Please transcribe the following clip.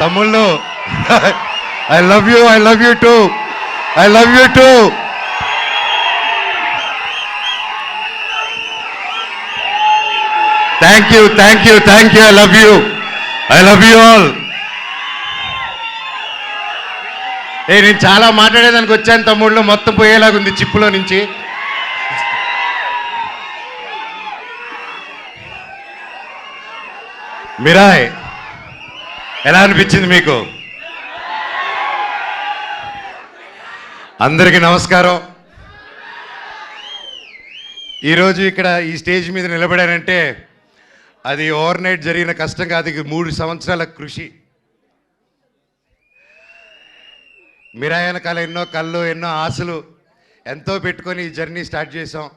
తమ్ముళ్ళు I love you two. I love you two. Thank you. I love you all. నేను చాలా మాట్లాడేదానికి వచ్చాను తమ్ముళ్ళు, మొత్తం పోయేలాగుంది చిప్పులో నుంచి. మిరాయ్ ఎలా అనిపించింది మీకు? అందరికీ నమస్కారం. ఈరోజు ఇక్కడ ఈ స్టేజ్ మీద నిలబడానంటే అది ఓవర్ నైట్ జరిగిన కష్టం కాదు, ఇది 3 సంవత్సరాల కృషి. మిరాయ్ వెనకాల ఎన్నో కళ్ళు, ఎన్నో ఆశలు ఎంతో పెట్టుకొని ఈ జర్నీ స్టార్ట్ చేసాం.